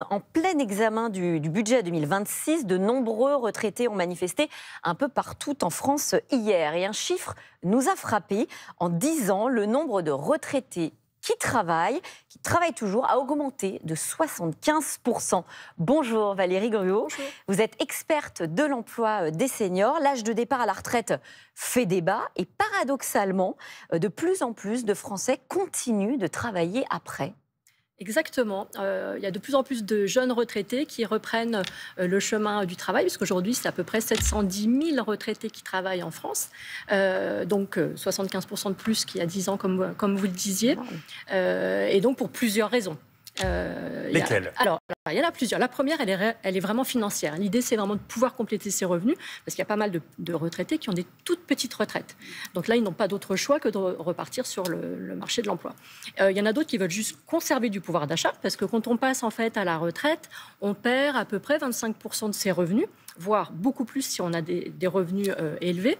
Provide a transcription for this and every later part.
En plein examen du budget 2026, de nombreux retraités ont manifesté un peu partout en France hier. Et un chiffre nous a frappés. En 10 ans, le nombre de retraités qui travaillent toujours, a augmenté de 75%. Bonjour Valérie Gruot. Bonjour. Vous êtes experte de l'emploi des seniors. L'âge de départ à la retraite fait débat et paradoxalement, de plus en plus de Français continuent de travailler après. Exactement. Il y a de plus en plus de jeunes retraités qui reprennent le chemin du travail, puisqu'aujourd'hui, c'est à peu près 710 000 retraités qui travaillent en France. Donc, 75% de plus qu'il y a 10 ans, comme vous le disiez. Et donc, pour plusieurs raisons. Lesquelles ? Alors, il y en a plusieurs. La première, elle est vraiment financière. L'idée, c'est vraiment de pouvoir compléter ses revenus, parce qu'il y a pas mal de retraités qui ont des toutes petites retraites. Donc là, ils n'ont pas d'autre choix que de repartir sur le marché de l'emploi. Il y en a d'autres qui veulent juste conserver du pouvoir d'achat, parce que quand on passe en fait à la retraite, on perd à peu près 25% de ses revenus, voire beaucoup plus si on a des revenus élevés.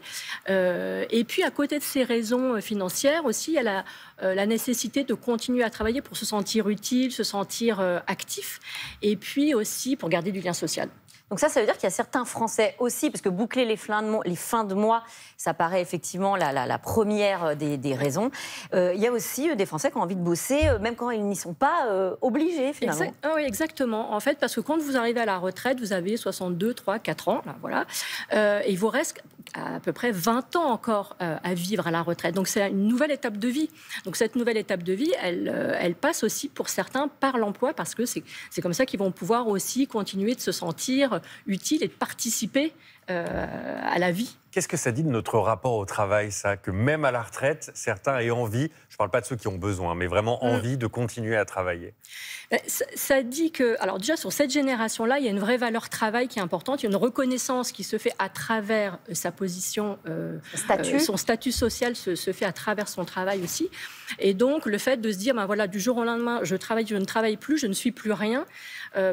Et puis, à côté de ces raisons financières aussi, il y a la nécessité de continuer à travailler pour se sentir utile, se sentir actif, et puis aussi pour garder du lien social. Donc ça veut dire qu'il y a certains Français aussi, parce que boucler les fins de mois, ça paraît effectivement la première des raisons. Il y a aussi des Français qui ont envie de bosser, même quand ils n'y sont pas obligés, finalement. Oui, exactement. En fait, parce que quand vous arrivez à la retraite, vous avez 62, 3, 4 ans, là, voilà, et il vous reste à peu près 20 ans encore à vivre à la retraite. Donc c'est une nouvelle étape de vie. Donc cette nouvelle étape de vie, elle passe aussi pour certains par l'emploi, parce que c'est comme ça qu'ils vont pouvoir aussi continuer de se sentir utile et de participer à la vie. Qu'est-ce que ça dit de notre rapport au travail, ça ? Que même à la retraite, certains aient envie, je ne parle pas de ceux qui ont besoin, mais vraiment envie de continuer à travailler. Ça dit que, alors déjà sur cette génération-là, il y a une vraie valeur travail qui est importante, il y a une reconnaissance qui se fait à travers sa position, son statut social se fait à travers son travail aussi. Et donc le fait de se dire, ben voilà, du jour au lendemain, je ne travaille plus, je ne suis plus rien,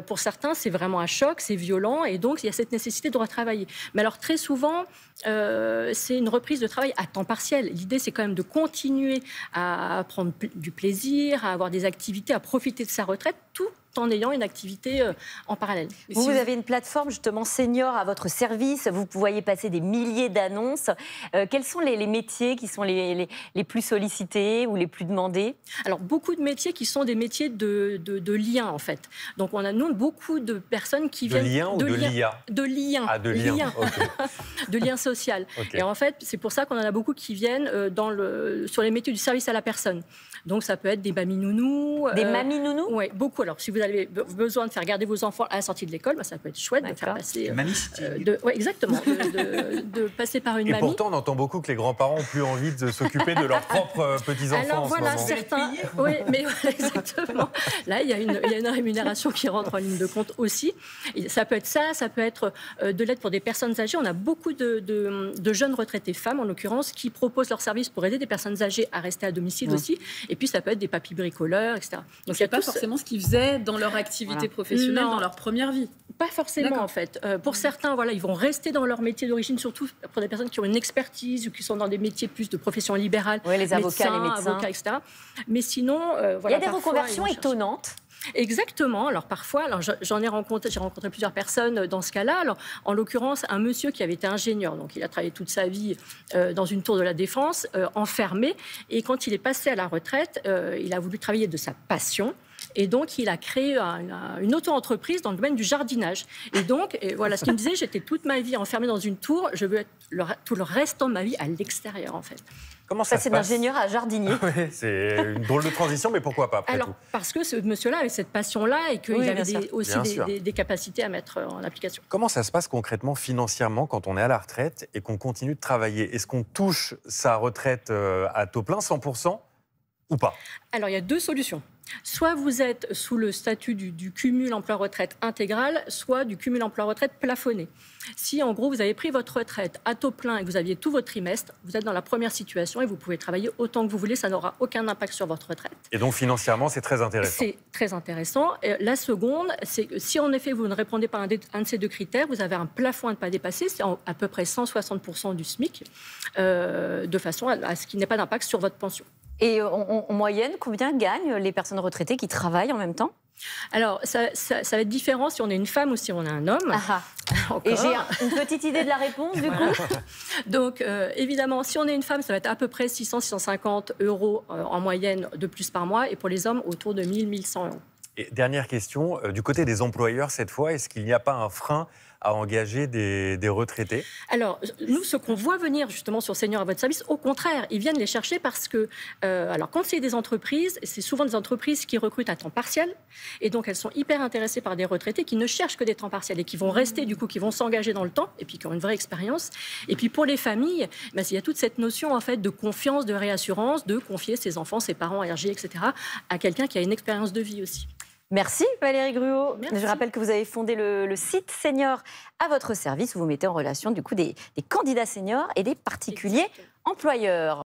pour certains c'est vraiment un choc, c'est violent, et donc il y a cette nécessité de retravailler. Mais alors très souvent, c'est une reprise de travail à temps partiel. L'idée, c'est quand même de continuer à prendre du plaisir, à avoir des activités, à profiter de sa retraite, tout en ayant une activité en parallèle. Vous avez une plateforme justement senior à votre service, vous voyez passer des milliers d'annonces. Quels sont les métiers qui sont les plus sollicités ou les plus demandés ? Alors, beaucoup de métiers qui sont des métiers de lien, en fait. Donc, on a, nous, beaucoup de personnes qui viennent... De lien ou de l'IA ? De lien. Ah, de lien. Okay. De lien social. Okay. Et en fait, c'est pour ça qu'on en a beaucoup qui viennent sur les métiers du service à la personne. Donc, ça peut être des mamies-nounous. Des mamies-nounous ? Oui, beaucoup. Alors, si vous avez besoin de faire garder vos enfants à la sortie de l'école, ça peut être chouette de faire passer... Oui, exactement. de passer par une mamie. Et pourtant, on entend beaucoup que les grands-parents n'ont plus envie de s'occuper de leurs propres petits-enfants. Alors voilà, certains... Oui, mais voilà, exactement. Là, il y a une rémunération qui rentre en ligne de compte aussi. Et ça peut être ça peut être de l'aide pour des personnes âgées. On a beaucoup de jeunes retraités femmes, en l'occurrence, qui proposent leurs services pour aider des personnes âgées à rester à domicile aussi. Et puis, ça peut être des papis bricoleurs, etc. Donc, c'est pas forcément ce qu'ils faisaient dans leur activité professionnelle, dans leur première vie. Pas forcément, en fait. Pour certains, voilà, ils vont rester dans leur métier d'origine, surtout pour des personnes qui ont une expertise ou qui sont dans des métiers plus de profession libérale. Oui, les avocats, les médecins. Avocats, etc. Mais sinon, voilà. Il y a des reconversions étonnantes. Exactement. Alors parfois, j'ai rencontré plusieurs personnes dans ce cas-là. Alors, en l'occurrence, un monsieur qui avait été ingénieur, donc il a travaillé toute sa vie dans une tour de la Défense, enfermé. Et quand il est passé à la retraite, il a voulu travailler de sa passion. Et donc, il a créé une auto-entreprise dans le domaine du jardinage. Et donc, voilà, ce qu'il me disait, j'étais toute ma vie enfermée dans une tour, je veux être tout le restant de ma vie à l'extérieur, en fait. Comment ça se passe ? C'est d'ingénieur à jardinier. Oui, c'est une drôle de transition, mais pourquoi pas après tout ? Parce que ce monsieur-là avait cette passion-là et qu'il avait aussi des capacités à mettre en application. Comment ça se passe concrètement, financièrement, quand on est à la retraite et qu'on continue de travailler ? Est-ce qu'on touche sa retraite à taux plein, 100% ou pas ? Alors, il y a deux solutions. Soit vous êtes sous le statut du cumul emploi-retraite intégral, soit du cumul emploi-retraite plafonné. Si, en gros, vous avez pris votre retraite à taux plein et que vous aviez tout votre trimestre, vous êtes dans la première situation et vous pouvez travailler autant que vous voulez, ça n'aura aucun impact sur votre retraite. Et donc, financièrement, c'est très intéressant. C'est très intéressant. Et la seconde, c'est que si, en effet, vous ne répondez pas à un de ces deux critères, vous avez un plafond à ne pas dépasser, c'est à peu près 160% du SMIC, de façon à ce qu'il n'ait pas d'impact sur votre pension. Et en moyenne, combien gagnent les personnes retraitées qui travaillent en même temps ? Alors, ça va être différent si on est une femme ou si on est un homme. Et j'ai une petite idée de la réponse, du coup. Donc, évidemment, si on est une femme, ça va être à peu près 600-650 € en moyenne de plus par mois. Et pour les hommes, autour de 1000-1100 €. Et dernière question, du côté des employeurs cette fois, est-ce qu'il n'y a pas un frein à engager des retraités? Alors, nous, ce qu'on voit venir justement sur Seniors à votre service, au contraire, ils viennent les chercher parce que, alors quand c'est des entreprises, c'est souvent des entreprises qui recrutent à temps partiel, et donc elles sont hyper intéressées par des retraités qui ne cherchent que des temps partiels et qui vont rester, du coup, qui vont s'engager dans le temps, et puis qui ont une vraie expérience. Et puis pour les familles, il y a toute cette notion en fait de confiance, de réassurance, de confier ses enfants, ses parents âgés, etc., à quelqu'un qui a une expérience de vie aussi. Merci Valérie Gruau. Merci. Je rappelle que vous avez fondé le site Seniors à votre service où vous mettez en relation du coup des candidats seniors et des particuliers employeurs.